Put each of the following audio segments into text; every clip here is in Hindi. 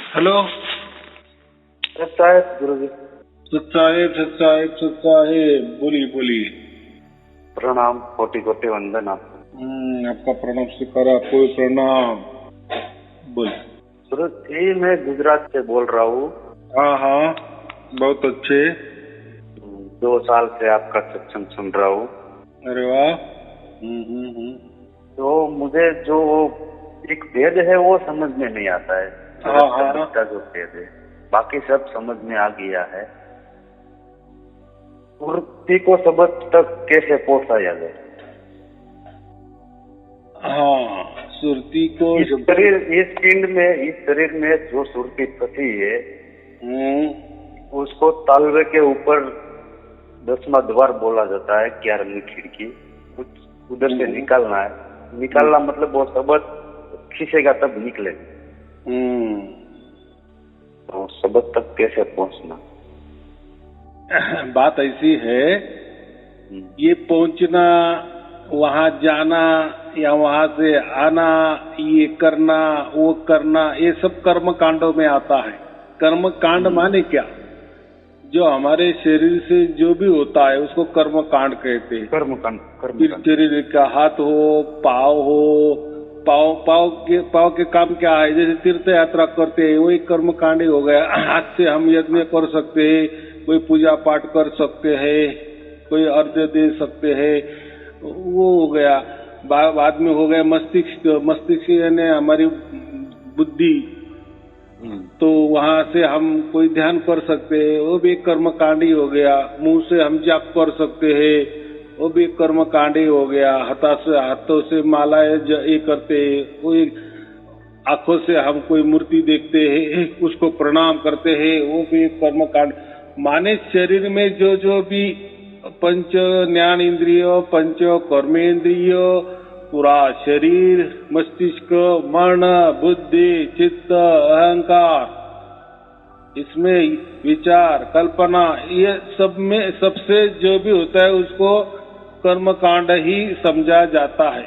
हेलो। साहेब गुरु जी। साहेब बोलिए बोलिए। प्रणाम, कोटि कोटि वंदन आपको। आपका प्रणाम स्वीकार, आपको प्रणाम। बोलिए। गुरु जी, मैं गुजरात से बोल रहा हूँ। हाँ हाँ, बहुत अच्छे। 2 साल से आपका सत्संग सुन रहा हूँ। अरे वाह। तो मुझे जो एक वेद है वो समझ में नहीं आता है। हाँ का जो वेद है, बाकी सब समझ में आ गया है। मूर्ति को सबक तक कैसे पहुंचाया जाए? हाँ, सुरती को इस शरीर में जो सुरती फंसी है, उसको तालवे के ऊपर 10वां द्वार बोला जाता है, 11वीं खिड़की। कुछ उधर से निकालना है। निकालना मतलब वो शब्द खींचेगा तब निकलेगा। तो शब्द तक कैसे पहुंचना? बात ऐसी है, ये पहुंचना, वहां जाना या वहां से आना, ये करना वो करना, ये सब कर्म कांडों में आता है। कर्म कांड माने क्या? जो हमारे शरीर से जो भी होता है उसको कर्म कांड कहते हैं। कर्म कांड। शरीर का हाथ हो, पाँव हो, पाँव के काम क्या है? जैसे तीर्थ यात्रा करते हैं, वही कर्म कांड ही हो गया। हाथ से हम यज्ञ कर सकते हैं, कोई पूजा पाठ कर सकते हैं, कोई अर्घ्य दे सकते हैं, वो हो गया। बाद में हो गया मस्तिष्क यानी हमारी बुद्धि, तो वहां से हम कोई ध्यान कर सकते हैं, वो भी एक कर्म कांड ही हो गया। मुंह से हम जाप कर सकते हैं, वो भी एक कर्म कांड ही हो गया। हाथों से मालाएं ये करते हैं, वो आंखों से हम कोई मूर्ति देखते हैं, उसको प्रणाम करते हैं, वो भी एक कर्म कांड। माने शरीर में जो जो भी पंच ज्ञान इंद्रिय, पंच कर्मेंद्रिय, पूरा शरीर, मस्तिष्क, मन, बुद्धि, चित्त, अहंकार, इसमें विचार, कल्पना, ये सब में सबसे जो भी होता है उसको कर्म कांड ही समझा जाता है।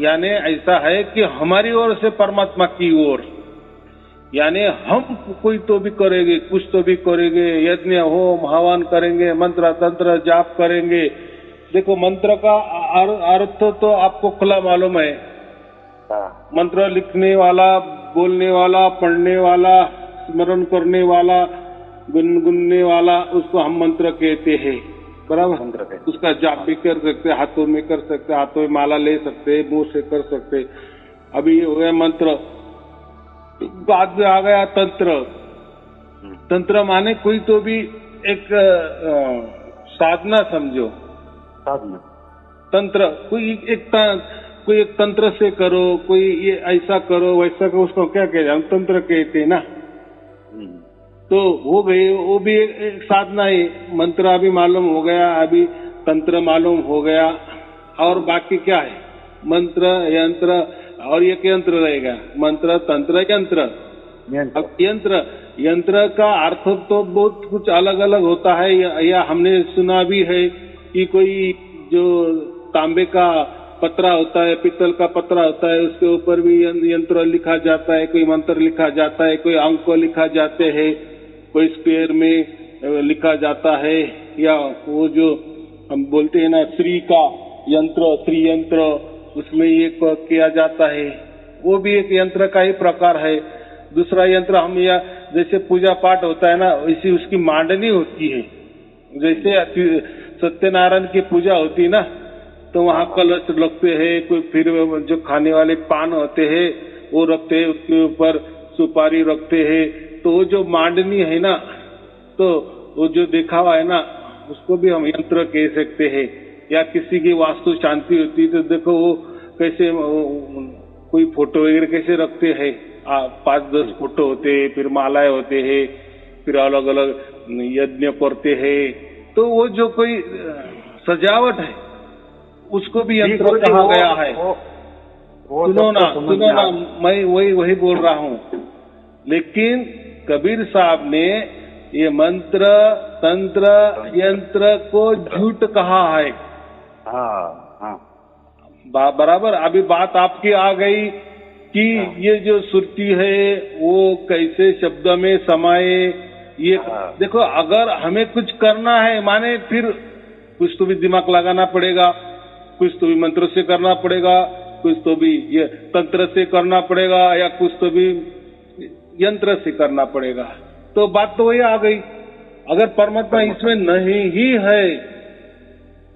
यानी ऐसा है कि हमारी ओर से परमात्मा की ओर, यानी हम कोई तो भी करेंगे, कुछ तो भी करेंगे, यज्ञ होम हवन करेंगे, मंत्र तंत्र जाप करेंगे। देखो, मंत्र का अर्थ तो आपको खुला मालूम है। मंत्र लिखने वाला, बोलने वाला, पढ़ने वाला, स्मरण करने वाला, गुनगुनने वाला, उसको हम मंत्र कहते हैं। बराबर। उसका जाप भी कर सकते, हाथों में कर सकते, हाथों में माला ले सकते, मुंह से कर सकते। अभी हो गया मंत्र। बाद में आ गया तंत्र। तंत्र माने कोई तो भी एक साधना समझो। साधना तंत्र कोई एक तंत्र से करो, कोई ये ऐसा करो वैसा करो, उसको क्या कहते हैं? हम तंत्र कहते हैं ना। तो हो गई, वो भी एक साधना है। मंत्र अभी मालूम हो गया, अभी तंत्र मालूम हो गया। और बाकी क्या है? मंत्र, यंत्र, और एक यंत्र रहेगा। मंत्र, तंत्र, यंत्र। अब यंत्र का अर्थ तो बहुत कुछ अलग अलग होता है। या हमने सुना भी है कि कोई जो तांबे का पत्रा होता है, पित्तल का पत्रा होता है, उसके ऊपर भी यंत्र लिखा जाता है, कोई मंत्र लिखा जाता है, कोई अंक लिखा जाते हैं, कोई स्क्वायर में लिखा जाता है। या वो जो हम बोलते हैं ना, श्री यंत्र, उसमें ये किया जाता है, वो भी एक यंत्र का ही प्रकार है। दूसरा यंत्र हम या जैसे पूजा पाठ होता है ना, वैसी उसकी मांडनी होती है। जैसे सत्यनारायण की पूजा होती है ना, तो वहाँ कलश रखते हैं, कोई फिर जो खाने वाले पान होते हैं वो रखते हैं, उसके ऊपर सुपारी रखते हैं। तो वो जो मांडनी है ना, तो वो जो दिखावा है ना, उसको भी हम यंत्र कह सकते हैं। या किसी की वास्तु शांति होती है तो देखो वो कैसे कोई फोटो वगैरह कैसे रखते हैं, 5-10 फोटो होते हैं, फिर मालाएं होते हैं, फिर अलग अलग यज्ञ करते हैं। तो वो जो कोई सजावट है उसको भी यंत्र कहा गया है। सुनो ना, मैं वही बोल रहा हूँ। लेकिन कबीर साहब ने ये मंत्र, तंत्र, यंत्र को झूठ कहा है। हाँ। बराबर। अभी बात आपकी आ गई कि ये जो सुरती है वो कैसे शब्द में समाये। ये देखो, अगर हमें कुछ करना है माने फिर कुछ तो भी दिमाग लगाना पड़ेगा, कुछ तो भी मंत्र से करना पड़ेगा, कुछ तो भी ये तंत्र से करना पड़ेगा, या कुछ तो भी यंत्र से करना पड़ेगा। तो बात तो वही आ गई, अगर परमात्मा इसमें नहीं ही है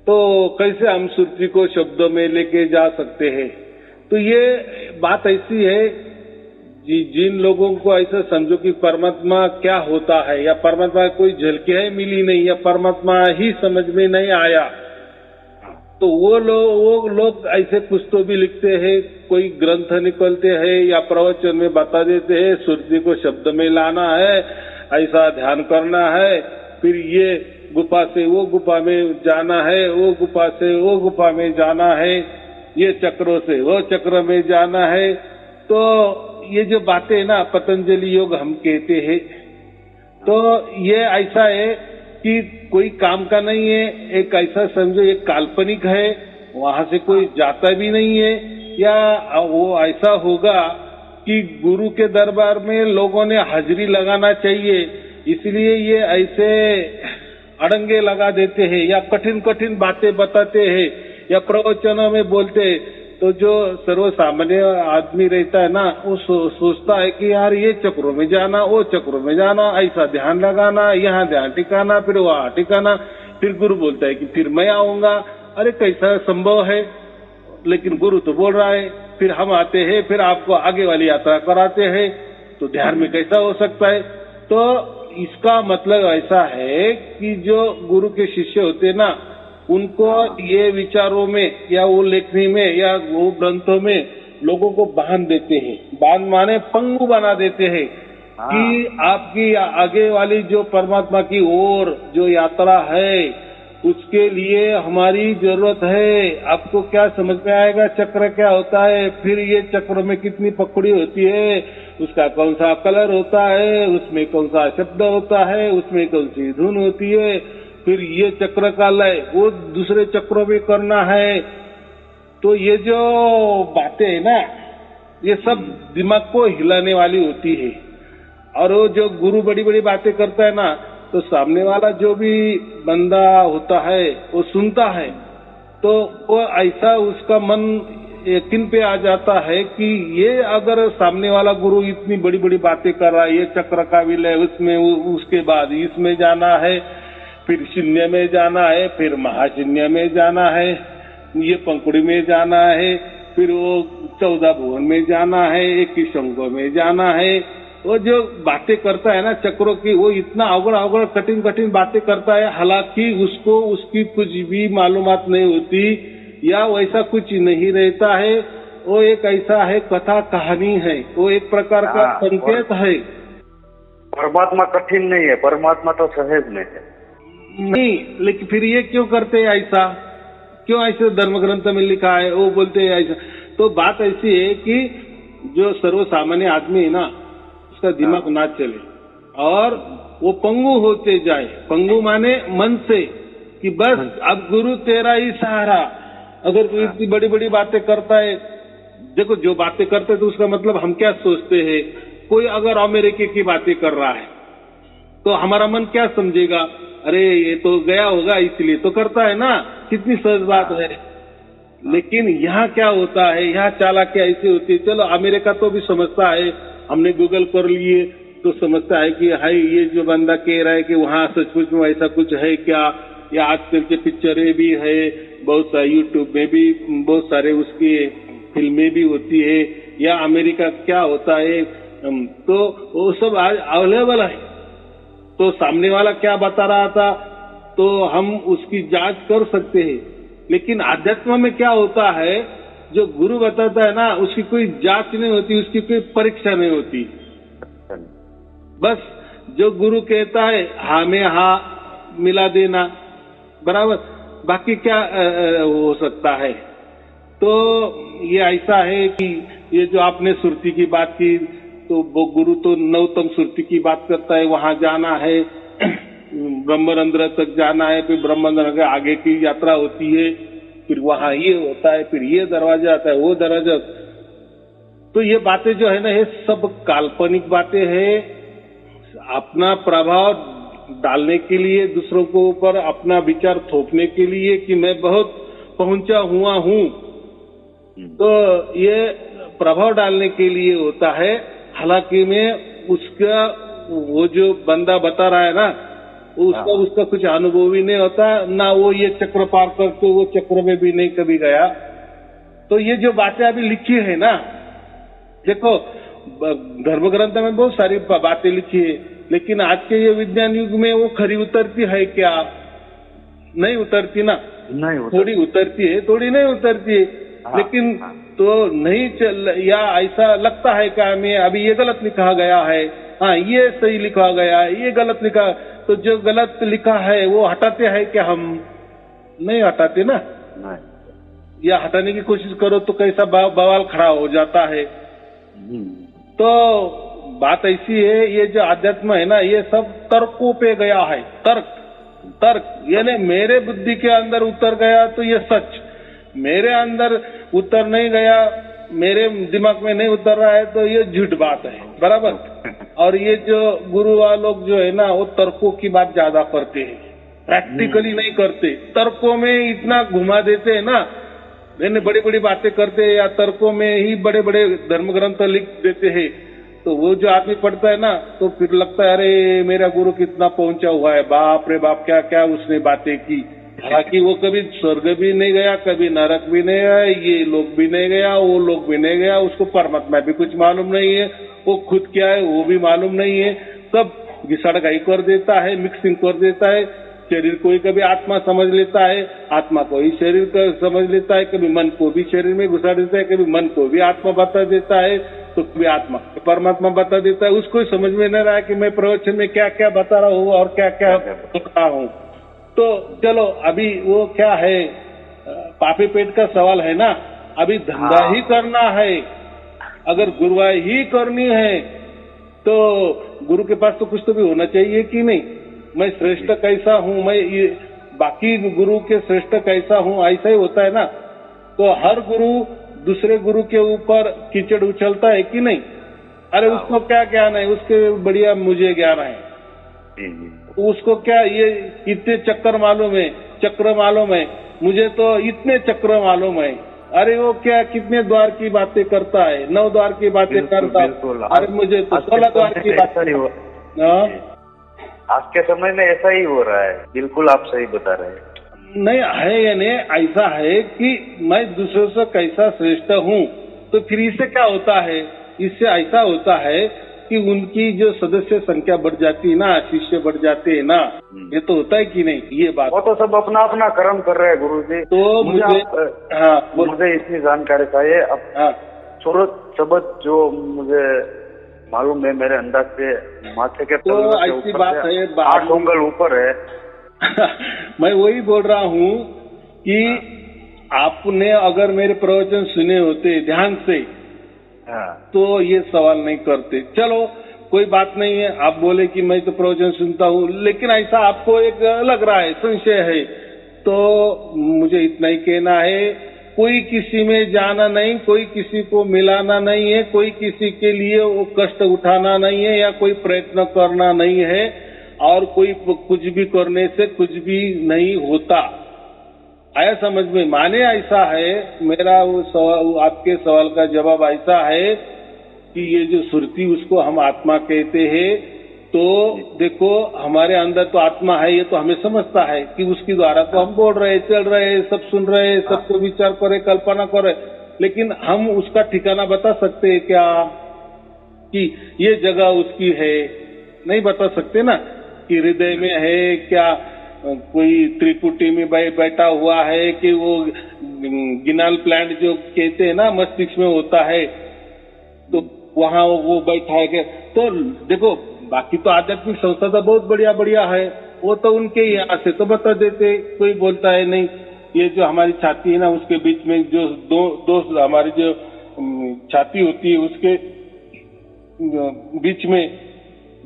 तो कैसे हम सुरती को शब्दों में लेके जा सकते हैं। तो ये बात ऐसी है, जिन लोगों को ऐसा समझो कि परमात्मा क्या होता है, या परमात्मा कोई झलकियां मिली नहीं, या परमात्मा ही समझ में नहीं आया, तो वो लोग ऐसे कुछ तो भी लिखते हैं, कोई ग्रंथ निकलते हैं या प्रवचन में बता देते हैं सुरती को शब्द में लाना है, ऐसा ध्यान करना है, फिर ये गुफा से वो गुफा में जाना है, वो गुफा से वो गुफा में जाना है, ये चक्रों से वो चक्र में जाना है। तो ये जो बातें ना पतंजलि योग हम कहते हैं, तो ये ऐसा है कि कोई काम का नहीं है, एक ऐसा समझो एक काल्पनिक है, वहां से कोई जाता भी नहीं है, या वो ऐसा होगा कि गुरु के दरबार में लोगों ने हाजिरी लगाना चाहिए, इसलिए ये ऐसे अड़ंगे लगा देते हैं या कठिन कठिन बातें बताते हैं या प्रवचनों में बोलते हैं। तो जो सर्वसामान्य आदमी रहता है ना, वो सोचता है कि यार ये चक्रों में जाना, वो चक्रों में जाना, ऐसा ध्यान लगाना, यहाँ ध्यान टिकाना, फिर वहाँ टिकाना, फिर गुरु बोलता है कि फिर मैं आऊंगा। अरे कैसा संभव है, लेकिन गुरु तो बोल रहा है, फिर हम आते हैं, फिर आपको आगे वाली यात्रा कराते हैं, तो ध्यान में कैसा हो सकता है। तो इसका मतलब ऐसा है कि जो गुरु के शिष्य होते ना, उनको ये विचारों में या वो लेखनी में या वो ग्रंथों में लोगों को बांध देते हैं, बांध माने पंगु बना देते हैं कि आपकी आगे वाली जो परमात्मा की ओर जो यात्रा है उसके लिए हमारी जरूरत है। आपको क्या समझ में आएगा चक्र क्या होता है, फिर ये चक्र में कितनी पकड़ी होती है, उसका कौन सा कलर होता है, उसमें कौन सा शब्द होता है, उसमें कौन सी धुन होती है, फिर ये चक्र का लय वो दूसरे चक्रों में करना है। तो ये जो बातें है ना, ये सब दिमाग को हिलाने वाली होती है। और वो जो गुरु बड़ी बड़ी बातें करता है ना, तो सामने वाला जो भी बंदा होता है वो सुनता है, तो वो ऐसा उसका मन यकीन पे आ जाता है कि ये अगर सामने वाला गुरु इतनी बड़ी बड़ी बातें कर रहा है, ये चक्र का विलय, उसमें उसके बाद इसमें जाना है, फिर शून्य में जाना है, फिर महाशून्य में जाना है, ये पंखुड़ी में जाना है, फिर वो 14 भुवन में जाना है, 21 अंगों में जाना है। वो जो बातें करता है ना चक्रों की, वो इतना अवगढ़ कठिन कठिन बातें करता है, हालांकि उसको उसकी कुछ भी मालूमात नहीं होती या वैसा कुछ नहीं रहता है। वो एक ऐसा है, कथा कहानी है, वो एक प्रकार का संकेत है। परमात्मा कठिन नहीं है, परमात्मा तो सहज में है। नहीं, लेकिन फिर ये क्यों करते हैं ऐसा, क्यों ऐसे धर्म ग्रंथ में लिखा है, वो बोलते हैं ऐसा। तो बात ऐसी है कि जो सर्वसामान्य आदमी है ना, उसका दिमाग ना चले और वो पंगु होते जाए। पंगु माने मन से कि बस अब गुरु तेरा ही सहारा। अगर कोई इतनी बड़ी बड़ी बातें करता है, देखो जो बातें करते हैं तो उसका मतलब हम क्या सोचते हैं। कोई अगर अमेरिका की बातें कर रहा है तो हमारा मन क्या समझेगा, अरे ये तो गया होगा इसलिए तो करता है ना, कितनी सहज बात है। लेकिन यहाँ क्या होता है, यहाँ चालाकी ऐसी होती है। चलो अमेरिका तो भी समझता है, हमने गूगल कर लिए तो समझता है कि हाई ये जो बंदा कह रहा है कि वहाँ सचमुच में ऐसा कुछ है क्या, या आजकल के पिक्चरें भी है, बहुत सारे यूट्यूब में भी बहुत सारे उसकी फिल्में भी होती है, या अमेरिका क्या होता है, तो वो सब आज अवेलेबल है। तो सामने वाला क्या बता रहा था तो हम उसकी जांच कर सकते हैं। लेकिन आध्यात्म में क्या होता है, जो गुरु बताता है ना, उसकी कोई जांच नहीं होती, उसकी कोई परीक्षा नहीं होती। बस जो गुरु कहता है हाँ में हाँ मिला देना, बराबर, बाकी क्या हो सकता है। तो ये ऐसा है कि ये जो आपने सुरती की बात की, तो वो गुरु तो नवतम सुरती की बात करता है, वहां जाना है, ब्रह्मरंध्र तक जाना है, फिर ब्रह्मरंध्र के आगे की यात्रा होती है, फिर वहां ये होता है, फिर ये दरवाजा आता है, वो दरवाजा। तो ये बातें जो है ना, ये सब काल्पनिक बातें हैं। अपना प्रभाव डालने के लिए, दूसरों के ऊपर अपना विचार थोपने के लिए कि मैं बहुत पहुंचा हुआ हूं, तो ये प्रभाव डालने के लिए होता है। हालांकि में उसका वो जो बंदा बता रहा है ना, उसका कुछ अनुभव ही नहीं होता ना, वो ये चक्र पार करके वो चक्र में भी नहीं कभी गया। तो ये जो बातें अभी लिखी है ना, देखो धर्म ग्रंथ में बहुत सारी बातें लिखी है, लेकिन आज के ये विज्ञान युग में वो खरी उतरती है क्या? नहीं उतरती ना, नहीं उतरती। थोड़ी उतरती है, थोड़ी नहीं उतरती है। लेकिन तो नहीं चल, या ऐसा लगता है क्या हमें अभी ये गलत लिखा गया है, हाँ ये सही लिखा गया है, ये गलत लिखा, तो जो गलत लिखा है वो हटाते हैं क्या? हम नहीं हटाते ना, या हटाने की कोशिश करो तो कैसा बवाल खड़ा हो जाता है। तो बात ऐसी है, ये जो आध्यात्म है ना, ये सब तर्कों पे गया है। तर्क यानी मेरे बुद्धि के अंदर उतर गया तो ये सच, मेरे अंदर उतर नहीं गया, मेरे दिमाग में नहीं उतर रहा है तो ये झूठ बात है, बराबर। और ये जो गुरु वाले लोग जो है ना, वो तर्कों की बात ज्यादा करते हैं, प्रैक्टिकली नहीं करते। तर्कों में इतना घुमा देते हैं ना, मैंने बड़ी बड़ी बातें करते हैं, या तर्कों में ही बड़े बड़े धर्म ग्रंथ लिख देते हैं। तो वो जो आदमी पढ़ता है ना, तो फिर लगता है अरे मेरा गुरु कितना पहुंचा हुआ है, बाप रे बाप क्या क्या उसने बातें की। हालांकि वो कभी स्वर्ग भी नहीं गया, कभी नरक भी नहीं गया, ये लोग भी नहीं गया, वो लोग भी नहीं गया, उसको परमात्मा भी कुछ मालूम नहीं है, वो खुद क्या है वो भी मालूम नहीं है। सब घिसड़गाई कर देता है, मिक्सिंग कर देता है। शरीर को ही कभी आत्मा समझ लेता है, आत्मा को ही शरीर का समझ लेता है, कभी मन को भी शरीर में घुसा देता है, कभी मन को भी आत्मा बता देता है, तो कभी आत्मा परमात्मा बता देता है। उसको समझ में नहीं रहा कि मैं प्रवचन में क्या क्या बता रहा हूँ और क्या क्या बता रहा हूँ। तो चलो अभी वो क्या है, पापी पेट का सवाल है ना, अभी धंधा ही करना है। अगर गुरुवाई ही करनी है तो गुरु के पास तो कुछ तो भी होना चाहिए कि नहीं। मैं श्रेष्ठ कैसा हूँ, मैं ये बाकी गुरु के श्रेष्ठ कैसा हूँ, ऐसा ही होता है ना। तो हर गुरु दूसरे गुरु के ऊपर कीचड़ उछलता है कि नहीं? अरे उसको क्या ज्ञान है, उसके बढ़िया मुझे ज्ञान है, उसको क्या ये इतने चक्कर मालूम है, चक्र मालूम है, मुझे तो इतने चक्र मालूम है। अरे वो क्या कितने द्वार की बातें करता है, 9 द्वार की बातें करता है, अरे मुझे तो 16 द्वार की बातें। आज के समय में ऐसा ही हो रहा है, बिल्कुल आप सही बता रहे हैं। नहीं है यानी ऐसा है कि मैं दूसरों से कैसा श्रेष्ठ हूँ, तो फिर इससे क्या होता है, इससे ऐसा होता है कि उनकी जो सदस्य संख्या बढ़ जाती है ना, शिष्य बढ़ जाते हैं ना, ये तो होता है कि नहीं। ये बात वो तो सब अपना अपना कर्म कर रहे हैं गुरु जी। तो मुझे इतनी जानकारी चाहिए अब। छोड़ो शब्द जो मुझे मालूम है, मेरे अंदाज से माथे के तो ऐसी बात है, 8 उंगल ऊपर है। मैं वही बोल रहा हूँ कि आपने अगर मेरे प्रवचन सुने होते ध्यान से, तो ये सवाल नहीं करते। चलो कोई बात नहीं है, आप बोले कि मैं तो प्रवचन सुनता हूँ, लेकिन ऐसा आपको एक लग रहा है, संशय है, तो मुझे इतना ही कहना है, कोई किसी में जाना नहीं, कोई किसी को मिलाना नहीं है, कोई किसी के लिए वो कष्ट उठाना नहीं है, या कोई प्रयत्न करना नहीं है, और कोई कुछ भी करने से कुछ भी नहीं होता। आया समझ में? माने ऐसा है, मेरा वो सवाल, आपके सवाल का जवाब ऐसा है कि ये जो सुरती उसको हम आत्मा कहते हैं, तो देखो हमारे अंदर तो आत्मा है, ये तो हमें समझता है कि उसके द्वारा तो हम बोल रहे, चल रहे, सब सुन रहे, सबको विचार करे, कल्पना करे, लेकिन हम उसका ठिकाना बता सकते हैं क्या कि ये जगह उसकी है? नहीं बता सकते ना, कि हृदय में है क्या, कोई त्रिपुटी में बैठा हुआ है, कि वो गिनाल प्लांट जो कहते हैं ना मस्तिष्क में होता है, तो वहाँ वो बैठा है क्या? तो देखो बाकी तो आध्यात्मिक संस्था तो बहुत बढ़िया बढ़िया है, वो तो उनके यहाँ से तो बता देते, कोई बोलता है नहीं। ये जो हमारी छाती है ना, उसके बीच में जो दो हमारी जो छाती होती है, उसके बीच में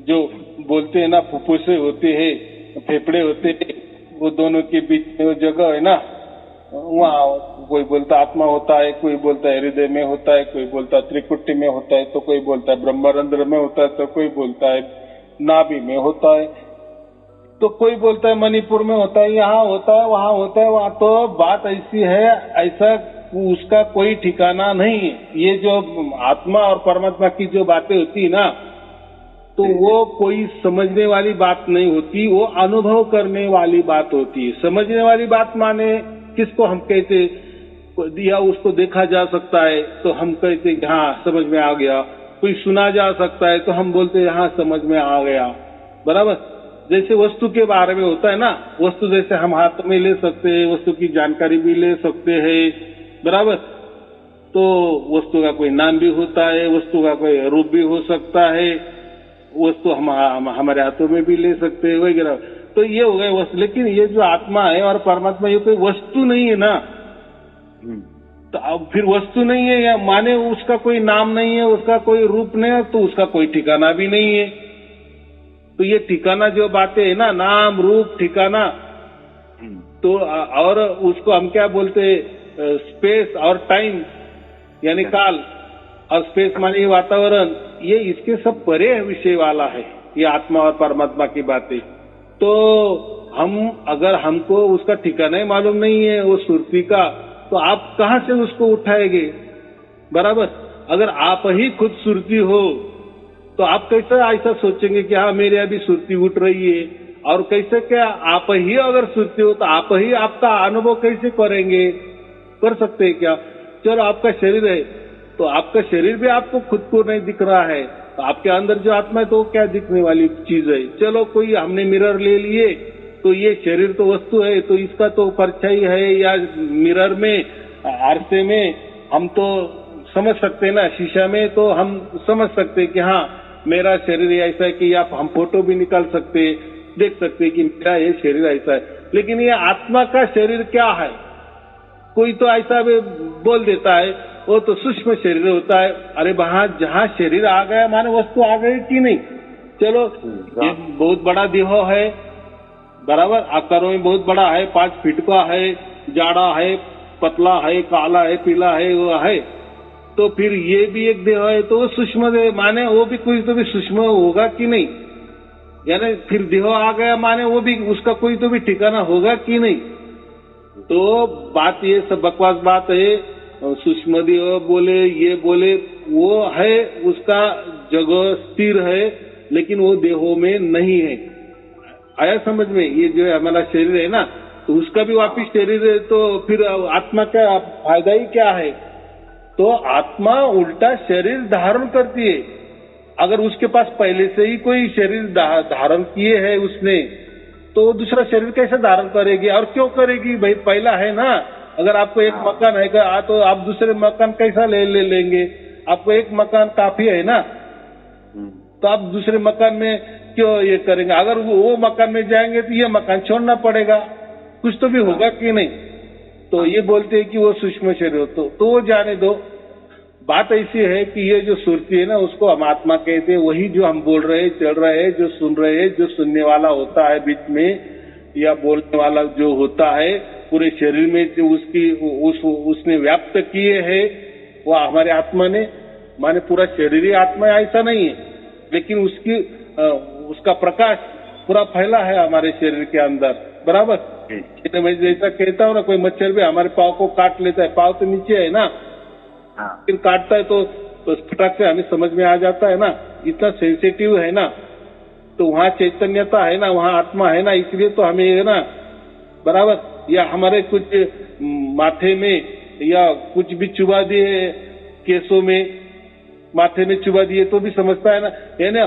जो बोलते हैं ना फुफ्फुसे होते हैं, फेफड़े होते हैं, वो दोनों के बीच में वो जगह है ना, वहाँ कोई बोलता आत्मा होता है, कोई बोलता है हृदय में होता है, कोई बोलता है त्रिकुटी में होता है, तो कोई बोलता है ब्रह्मरंध्र में होता है, तो कोई बोलता है नाभि में होता है, तो कोई बोलता है मणिपुर में होता है, यहाँ होता है, वहाँ होता है। वहाँ तो बात ऐसी है, ऐसा उसका कोई ठिकाना नहीं है। ये जो आत्मा और परमात्मा की जो बातें होती है ना, तो वो कोई समझने वाली बात नहीं होती, वो अनुभव करने वाली बात होती है। समझने वाली बात माने किसको हम कहते, या उसको देखा जा सकता है तो हम कहते हाँ समझ में आ गया, कोई सुना जा सकता है तो हम बोलते हाँ समझ में आ गया, बराबर। जैसे वस्तु के बारे में होता है ना, वस्तु जैसे हम हाथ में ले सकते हैं, वस्तु की जानकारी भी ले सकते हैं, बराबर। तो वस्तु का कोई नाम भी होता है, वस्तु का कोई रूप भी हो सकता है, वस्तु हम हमारे हाथों में भी ले सकते हैं वगैरह। तो ये हो गए वस्तु। लेकिन ये जो आत्मा है और परमात्मा, ये कोई वस्तु नहीं है ना। तो अब फिर वस्तु नहीं है या माने उसका कोई नाम नहीं है, उसका कोई रूप नहीं है, तो उसका कोई ठिकाना भी नहीं है। तो ये ठिकाना जो बातें है ना, नाम रूप ठिकाना, तो और उसको हम क्या बोलते हैं, स्पेस और टाइम यानी काल, और स्पेस माने वातावरण, ये इसके सब परे विषय वाला है ये आत्मा और परमात्मा की बातें। तो हम अगर हमको उसका ठिकाना ही मालूम नहीं है वो सुरती का, तो आप कहाँ से उसको उठाएंगे, बराबर। अगर आप ही खुद सुरती हो तो आप कैसे ऐसा सोचेंगे कि हाँ मेरे अभी सुरती उठ रही है, और कैसे क्या आप ही अगर सुरती हो तो आप ही आपका अनुभव कैसे करेंगे, कर सकते हैं क्या। चलो आपका शरीर है तो आपका शरीर भी आपको खुद को नहीं दिख रहा है, तो आपके अंदर जो आत्मा है तो क्या दिखने वाली चीज है। चलो कोई हमने मिरर ले लिए, तो ये शरीर तो वस्तु है, तो इसका तो परछाई है, या मिरर में आरसे में हम तो समझ सकते हैं ना, शीशा में तो हम समझ सकते हैं कि हाँ मेरा शरीर ऐसा है कि आप हम फोटो भी निकाल सकते, देख सकते कि मेरा ये शरीर ऐसा है। लेकिन ये आत्मा का शरीर क्या है, कोई तो ऐसा भी बोल देता है वो तो सूक्ष्म शरीर होता है। अरे वहां जहाँ शरीर आ गया माने वस्तु आ गई कि नहीं। चलो ये बहुत बड़ा देह है, बराबर, आकारों में बहुत बड़ा है, 5 फीट का है, जाड़ा है, पतला है, काला है, पीला है, वो है। तो फिर ये भी एक देह है, तो वो सूक्ष्म देह माने वो भी कोई तो भी सूक्ष्म होगा कि नहीं, यानी फिर देह आ गया माने वो भी उसका कोई तो भी ठिकाना होगा कि नहीं। तो बात ये सब बकवास बात है, सूक्ष्म देह बोले ये बोले, वो है उसका जगह स्थिर है, लेकिन वो देहों में नहीं है। आया समझ में। ये जो है हमारा शरीर है ना, तो उसका भी वापिस शरीर है, तो फिर आत्मा का फायदा ही क्या है। तो आत्मा उल्टा शरीर धारण करती है। अगर उसके पास पहले से ही कोई शरीर धारण किए है उसने, तो दूसरा शरीर कैसे धारण करेगी और क्यों करेगी भाई, पहला है ना। अगर आपको एक मकान है तो आप दूसरे मकान कैसा ले लेंगे, आपको एक मकान काफी है ना, तो आप दूसरे मकान में क्यों ये करेंगे। अगर वो मकान में जाएंगे तो ये मकान छोड़ना पड़ेगा, कुछ तो भी होगा कि नहीं। तो ये बोलते हैं कि वो सूक्ष्म शरीर हो, तो वो जाने दो। बात ऐसी है कि ये जो सुरती है ना, उसको हम आत्मा कहते हैं। वही जो हम बोल रहे हैं, चल रहे हैं, जो सुन रहे हैं, जो सुनने वाला होता है बीच में, या बोलने वाला जो होता है पूरे शरीर में जो उसने व्याप्त किए है, वो हमारे आत्मा ने, माने पूरा शरीर ही आत्मा है ऐसा नहीं है, लेकिन उसका प्रकाश पूरा फैला है हमारे शरीर के अंदर, बराबर। मैं जैसा कहता हूँ ना, कोई मच्छर भी हमारे पाँव को काट लेता है, पाँव तो नीचे है ना, फिर काटता है तो फटाक से हमें समझ में आ जाता है ना, इतना सेंसिटिव है ना। तो वहाँ चैतन्यता है ना, वहाँ आत्मा है ना, इसलिए तो हमें है ना, बराबर। या हमारे कुछ माथे में या कुछ भी चुबा दिए केसों में, माथे में चुबा दिए तो भी समझता है ना, है ना।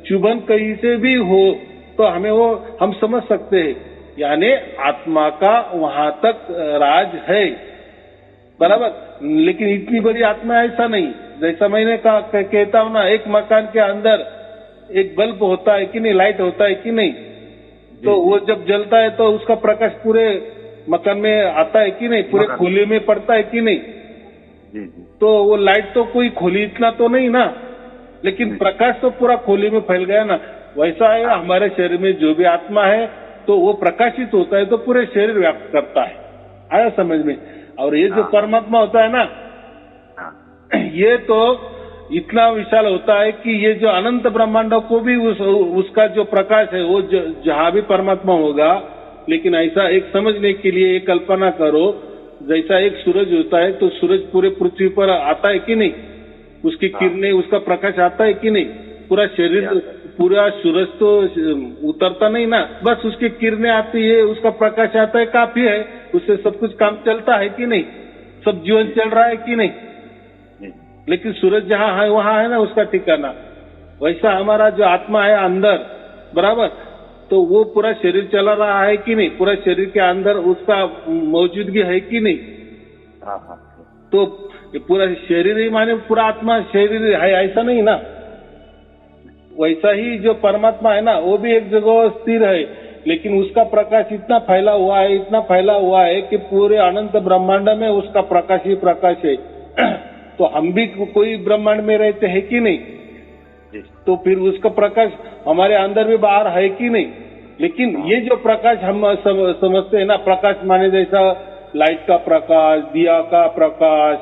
चुभन कहीं से भी हो तो हमें वो हम समझ सकते हैं, यानी आत्मा का वहां तक राज है, बराबर। लेकिन इतनी बड़ी आत्मा ऐसा नहीं। जैसा मैंने कहता हूं ना, एक मकान के अंदर एक बल्ब होता है कि नहीं, लाइट होता है कि नहीं, तो वो जब जलता है तो उसका प्रकाश पूरे मकान में आता है कि नहीं, पूरे खोले में पड़ता है कि नहीं। तो वो लाइट तो कोई खोली इतना तो नहीं ना, लेकिन प्रकाश तो पूरा खोली में फैल गया ना। वैसा है हमारे शरीर में जो भी आत्मा है, तो वो प्रकाशित होता है तो पूरे शरीर व्याप्त करता है। आया समझ में। और ये जो परमात्मा होता है ना, ये तो इतना विशाल होता है कि ये जो अनंत ब्रह्मांडों को भी उसका जो प्रकाश है वो जहां भी परमात्मा होगा। लेकिन ऐसा एक समझने के लिए एक कल्पना करो, जैसा एक सूरज होता है तो सूरज पूरे पृथ्वी पर आता है कि नहीं, उसकी किरणें, उसका प्रकाश आता है कि नहीं, पूरा शरीर, पूरा सूरज तो उतरता नहीं ना, बस उसकी किरणें आती है, उसका प्रकाश आता है, काफी है, उससे सब कुछ काम चलता है कि नहीं, सब जीवन चल रहा है कि नहीं। लेकिन सूरज जहां है वहां है ना उसका ठिकाना। वैसा हमारा जो आत्मा है अंदर, बराबर, तो वो पूरा शरीर चला रहा है कि नहीं, पूरा शरीर के अंदर उसका मौजूदगी है कि नहीं। तो पूरा शरीर ही माने पूरा आत्मा शरीर है, ऐसा नहीं ना। वैसा ही जो परमात्मा है ना वो भी एक जगह स्थिर है, लेकिन उसका प्रकाश इतना फैला हुआ है, इतना फैला हुआ है कि पूरे अनंत ब्रह्मांड में उसका प्रकाश ही प्रकाश है। तो हम भी कोई ब्रह्मांड में रहते हैं कि नहीं, तो फिर उसका प्रकाश हमारे अंदर भी बाहर है कि नहीं। लेकिन ये जो प्रकाश हम समझते हैं ना, प्रकाश माने जैसा लाइट का प्रकाश, दिया का प्रकाश,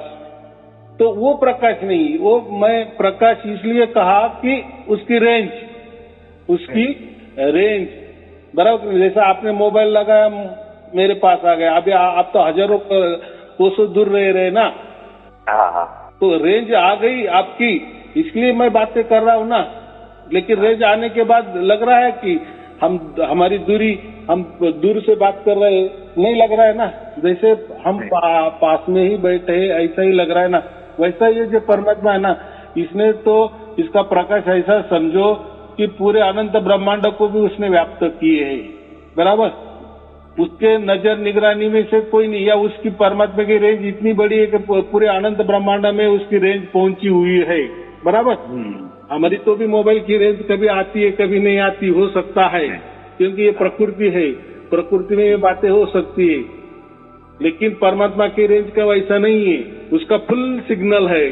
तो वो प्रकाश नहीं। वो मैं प्रकाश इसलिए कहा कि उसकी रेंज, उसकी रेंज, बराबर। जैसा आपने मोबाइल लगाया, मेरे पास आ गया, अभी आप तो हजारों कोसों दूर रह रहे ना, तो रेंज आ गई आपकी, इसलिए मैं बातें कर रहा हूँ ना। लेकिन रेंज आने के बाद लग रहा है कि हमारी दूरी, हम दूर से बात कर रहे हैं, नहीं लग रहा है ना, जैसे हम पास में ही बैठे हैं ऐसा ही लग रहा है ना। वैसा ये जो परमात्मा है ना, इसने तो इसका प्रकाश ऐसा समझो कि पूरे अनंत ब्रह्मांड को भी उसने व्याप्त किए है, बराबर। उसके नजर निगरानी में से कोई नहीं, या उसकी परमात्मा की रेंज इतनी बड़ी है कि पूरे अनंत ब्रह्मांड में उसकी रेंज पहुंची हुई है, बराबर। हमारी तो भी मोबाइल की रेंज कभी आती है कभी नहीं आती, हो सकता है, क्योंकि ये प्रकृति है, प्रकृति में ये बातें हो सकती है। लेकिन परमात्मा की रेंज का वैसा नहीं है, उसका फुल सिग्नल है।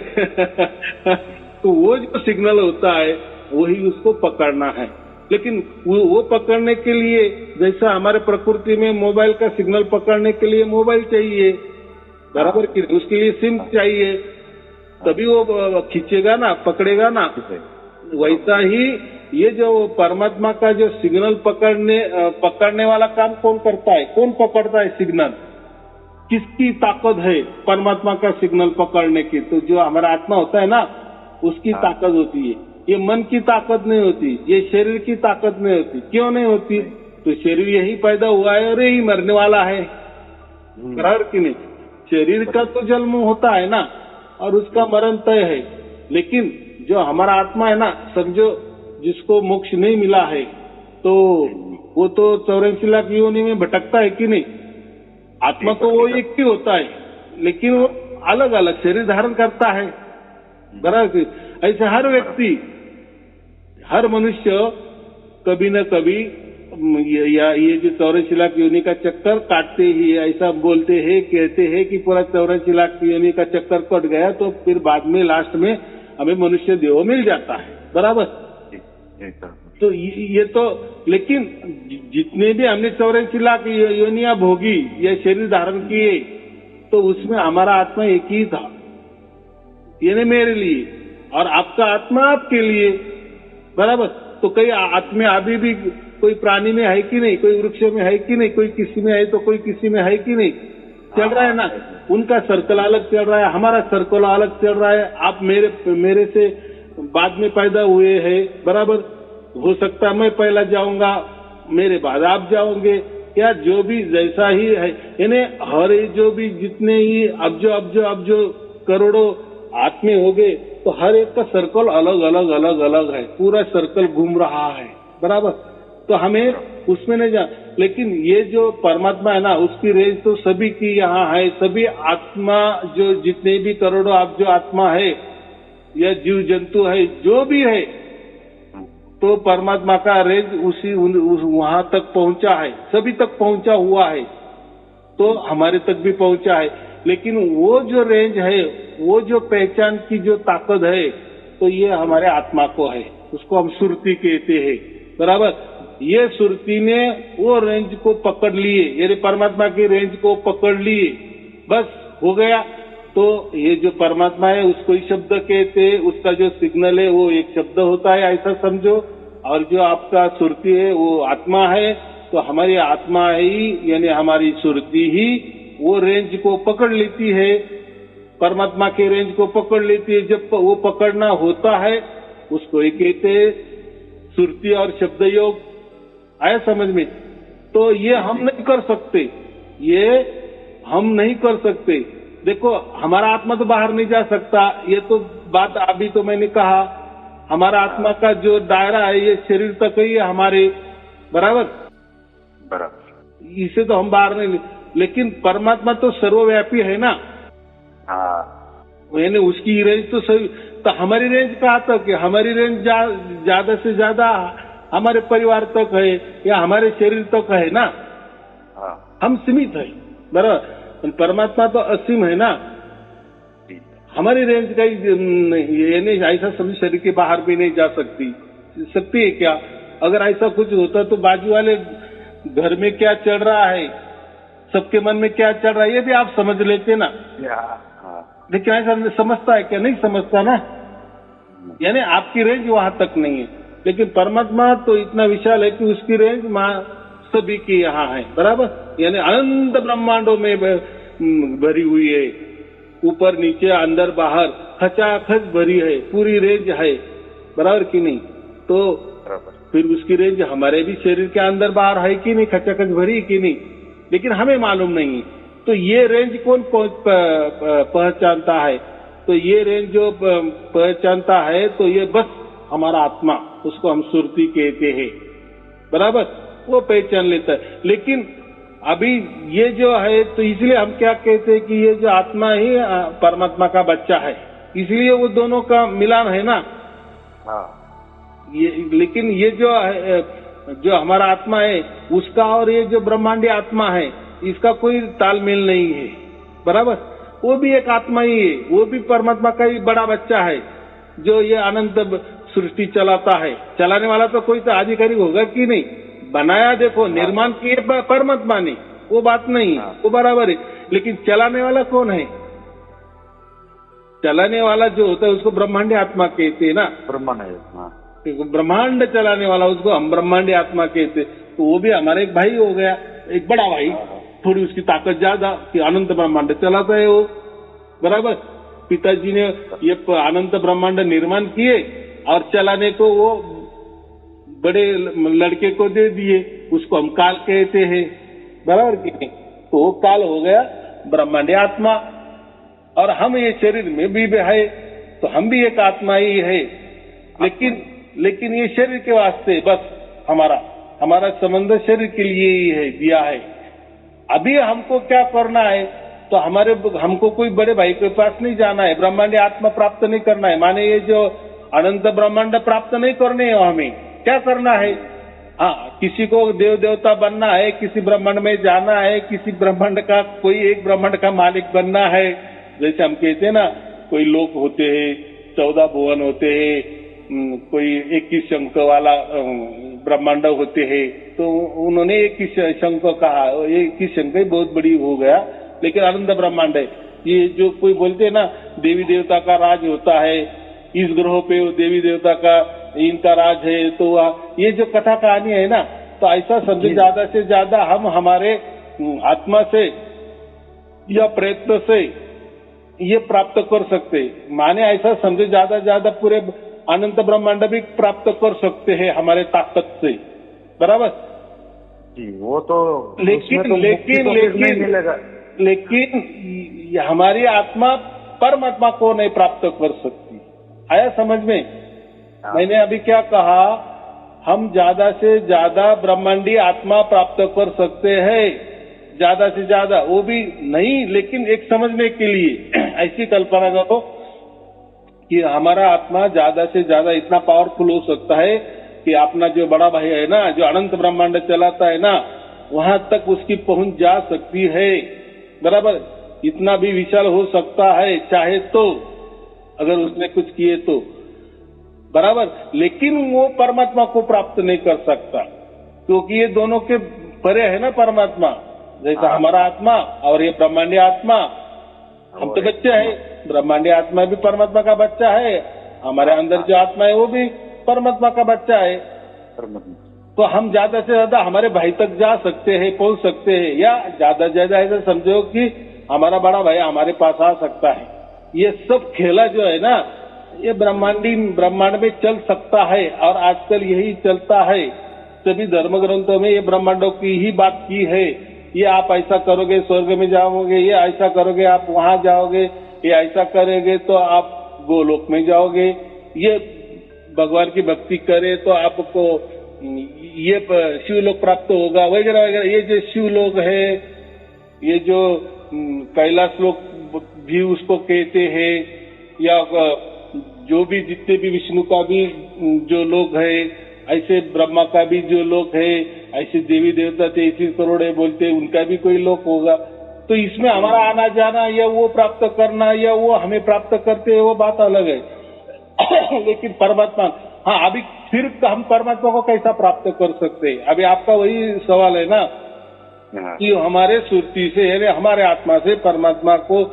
तो वो जो सिग्नल होता है वही उसको पकड़ना है। लेकिन वो पकड़ने के लिए, जैसा हमारे प्रकृति में मोबाइल का सिग्नल पकड़ने के लिए मोबाइल चाहिए, बराबर की, उसके लिए सिम चाहिए, तभी वो खींचेगा ना, पकड़ेगा ना। वैसा ही ये जो परमात्मा का जो सिग्नल पकड़ने वाला काम कौन करता है, कौन पकड़ता है सिग्नल, किसकी ताकत है परमात्मा का सिग्नल पकड़ने की? तो जो हमारा आत्मा होता है ना, उसकी ताकत होती है। ये मन की ताकत नहीं होती, ये शरीर की ताकत नहीं होती। क्यों नहीं होती? तो शरीर यही पैदा हुआ है और यही मरने वाला है, बराबर कि नहीं। शरीर का तो जन्म होता है ना और उसका मरण तय है। लेकिन जो हमारा आत्मा है ना, समझो जिसको मोक्ष नहीं मिला है, तो वो तो 84 लाख योनि में भटकता है कि नहीं। आत्मा तो वो एक ही होता है, लेकिन वो अलग अलग शरीर धारण करता है, बराबर। ऐसे हर व्यक्ति, हर मनुष्य कभी न कभी ये जो 84 लाख योनि का चक्कर काटते ही, ऐसा बोलते हैं, कहते हैं कि पूरा 84 लाख योनि का चक्कर कट गया तो फिर बाद में लास्ट में हमें मनुष्य देह मिल जाता है, बराबर। तो ये तो, लेकिन जितने भी हमने 84 लाख योनियां भोगी या शरीर धारण किए, तो उसमें हमारा आत्मा एक ही था, ये नहीं मेरे लिए, और आपका आत्मा आपके लिए, बराबर। तो कई आत्मा अभी भी कोई प्राणी में है कि नहीं, कोई वृक्ष में है कि नहीं, कोई किसी में है तो कोई किसी में है कि नहीं, चल रहा है ना। उनका सर्कल अलग चल रहा है, हमारा सर्कल अलग चल रहा है। आप मेरे से बाद में पैदा हुए हैं, बराबर। हो सकता है मैं पहला जाऊंगा, मेरे बाद आप जाओगे, या जो भी जैसा ही है, यानी हर जो भी जितने ही अब्जो करोड़ों आत्मे हो गए, तो हर एक का सर्कल अलग अलग है, पूरा सर्कल घूम रहा है, बराबर। तो हमें उसमें नहीं जा, लेकिन ये जो परमात्मा है ना, उसकी रेंज तो सभी की यहाँ है। सभी आत्मा, जो जितने भी करोड़ों आप जो आत्मा है या जीव जंतु है, जो भी है, तो परमात्मा का रेंज वहां तक पहुंचा है, सभी तक पहुंचा हुआ है, तो हमारे तक भी पहुंचा है। लेकिन वो जो रेंज है, वो जो पहचान की जो ताकत है, तो ये हमारे आत्मा को है, उसको हम सुरती कहते हैं, बराबर। ये सुरती ने वो रेंज को पकड़ लिए, यानी परमात्मा की रेंज को पकड़ लिए, बस हो गया। तो ये जो परमात्मा है उसको ही शब्द कहते, उसका जो सिग्नल है वो एक शब्द होता है, ऐसा समझो। और जो आपका सुरती है वो आत्मा है, तो हमारी आत्मा ही यानी हमारी सुरती ही वो रेंज को पकड़ लेती है, परमात्मा के रेंज को पकड़ लेती है। जब वो पकड़ना होता है उसको ही कहते हैं सुरती और शब्द योग। आया समझ में? तो ये हम नहीं कर सकते, ये हम नहीं कर सकते। देखो हमारा आत्मा तो बाहर नहीं जा सकता, ये तो बात अभी तो मैंने कहा। हमारा आत्मा का जो दायरा है ये शरीर तक ही है हमारे, बराबर बराबर। इसे तो हम बाहर नहीं, लेकिन परमात्मा तो सर्वव्यापी है ना। हाँ यानी उसकी रेंज तो सही, तो हमारी रेंज कहाँ तक है? हमारी रेंज ज्यादा से ज्यादा हमारे परिवार तक है या हमारे शरीर तक है ना। हाँ हम सीमित है, बराबर। परमात्मा तो असीम है ना। हमारी रेंज का यानी ऐसा सभी शरीर के बाहर भी नहीं जा सकती है क्या? अगर ऐसा कुछ होता तो बाजू वाले घर में क्या चल रहा है, सबके मन में क्या चल रहा है, ये भी आप समझ लेते ना। लेकिन ऐसा समझता है क्या? नहीं समझता ना। यानी आपकी रेंज वहां तक नहीं है, लेकिन परमात्मा तो इतना विशाल है कि उसकी रेंज सभी की यहाँ है, बराबर। यानी अनंत ब्रह्मांडों में भरी हुई है, ऊपर नीचे अंदर बाहर खचाखच भरी है, पूरी रेंज है, बराबर कि नहीं? तो फिर उसकी रेंज हमारे भी शरीर के अंदर बाहर है कि नहीं, खचाखच भरी कि नहीं, लेकिन हमें मालूम नहीं है। तो ये रेंज कौन पहचानता है? तो ये रेंज जो पहचानता है तो ये बस हमारा आत्मा, उसको हम सुरती कहते हैं, बराबर, वो पहचान लेता है। लेकिन अभी ये जो है, तो इसलिए हम क्या कहते हैं कि ये जो आत्मा ही परमात्मा का बच्चा है, इसलिए वो दोनों का मिलान है ना। ये लेकिन ये जो हमारा आत्मा है उसका और ये जो ब्रह्मांडी आत्मा है इसका कोई तालमेल नहीं है, बराबर। वो भी एक आत्मा ही है, वो भी परमात्मा का ही बड़ा बच्चा है जो ये अनंत सृष्टि चलाता है। चलाने वाला तो कोई तो अधिकारी होगा कि नहीं, बनाया देखो, निर्माण किए परमात्मा ने, वो बात नहीं, वो बराबर है। लेकिन चलाने वाला कौन है? चलाने वाला जो होता है उसको ब्रह्मांडी आत्मा कहते हैं ना। ब्रह्मांड चलाने वाला उसको हम ब्रह्मांडी आत्मा कहते। तो वो भी हमारा एक भाई हो गया, एक बड़ा भाई, थोड़ी उसकी ताकत ज्यादा कि अनंत ब्रह्मांड चलाता है वो, बराबर। पिताजी ने ये अनंत ब्रह्मांड निर्माण किए और चलाने को वो बड़े लड़के को दे दिए, उसको हम काल कहते हैं, बराबर कि नहीं? तो वो काल हो गया ब्रह्मांडी आत्मा, और हम ये शरीर में भी है, तो हम भी एक आत्मा ही है। लेकिन ये शरीर के वास्ते बस हमारा संबंध शरीर के लिए ही है, दिया है। अभी हमको क्या करना है? तो हमको कोई बड़े भाई के पास नहीं जाना है, ब्रह्मांडी आत्मा प्राप्त नहीं करना है, माने ये जो अनंत ब्रह्मांड प्राप्त नहीं करने है। हमें क्या करना है? हाँ, किसी को देव देवता बनना है, किसी ब्रह्मांड में जाना है, किसी ब्रह्मांड का कोई एक ब्रह्मांड का मालिक बनना है। जैसे हम कहते हैं ना, कोई लोक होते हैं, 14 भुवन होते हैं, कोई 21 शंख वाला ब्रह्मांड होते हैं। तो उन्होंने 21 शंख कहा, 21 शंख ही बहुत बड़ी हो गया, लेकिन अनंत ब्रह्मांड है। ये जो कोई बोलते हैं ना, देवी देवता का राज होता है, इस ग्रह पे देवी देवता का इनका राज है, तो ये जो कथा कहानी है ना, तो ऐसा समझे ज्यादा से ज्यादा हम हमारे आत्मा से या प्रयत्न से ये प्राप्त कर सकते, माने ऐसा समझे ज्यादा ज्यादा पूरे अनंत ब्रह्मांड भी प्राप्त कर सकते हैं हमारे ताकत से, बराबर जी। वो तो लेकिन हमारी आत्मा परमात्मा को नहीं प्राप्त कर सकती। आया समझ में? मैंने अभी क्या कहा, हम ज्यादा से ज्यादा ब्रह्मांडी आत्मा प्राप्त कर सकते हैं, ज्यादा से ज्यादा, वो भी नहीं, लेकिन एक समझने के लिए ऐसी कल्पना करो कि हमारा आत्मा ज्यादा से ज्यादा इतना पावरफुल हो सकता है कि अपना जो बड़ा भाई है ना, जो अनंत ब्रह्मांड चलाता है ना, वहां तक उसकी पहुंच जा सकती है, बराबर। इतना भी विशाल हो सकता है चाहे तो, अगर उसने कुछ किए तो, बराबर। लेकिन वो परमात्मा को प्राप्त नहीं कर सकता। क्योंकि ये दोनों के परे है ना परमात्मा। जैसा हमारा आत्मा और ये ब्रह्मांडीय आत्मा, हम तो बच्चे हैं, ब्रह्मांडीय आत्मा भी परमात्मा का बच्चा है, हमारे अंदर जो आत्मा है वो भी परमात्मा का बच्चा है। तो हम ज्यादा से ज्यादा हमारे भाई तक जा सकते हैं, पहुंच सकते हैं, या ज्यादा से ज्यादा ऐसा समझो कि हमारा बड़ा भाई हमारे पास आ सकता है। ये सब खेला जो है ना, ये ब्रह्मांड में चल सकता है, और आजकल यही चलता है। सभी धर्म ग्रंथों में ये ब्रह्मांडों की ही बात की है। ये आप ऐसा करोगे स्वर्ग में जाओगे, ये ऐसा करोगे आप वहां जाओगे, ये ऐसा करोगे तो आप गोलोक में जाओगे, ये भगवान की भक्ति करे तो आपको ये शिवलोक प्राप्त होगा, वगैरह वगैरह। ये जो शिवलोक है, ये जो कैलाश लोक भी उसको कहते हैं, या जो भी जितने भी विष्णु का भी जो लोक है, ऐसे ब्रह्मा का भी जो लोक है, ऐसे देवी देवता 33 करोड़ है बोलते हैं, उनका भी कोई लोक होगा। तो इसमें हमारा आना जाना या वो प्राप्त करना या वो हमें प्राप्त करते हैं, वो बात अलग है। लेकिन परमात्मा, हाँ, अभी फिर हम परमात्मा को कैसा प्राप्त कर सकते हैं? अभी आपका वही सवाल है ना कि हमारे सुरती से यानी हमारे आत्मा से परमात्मा को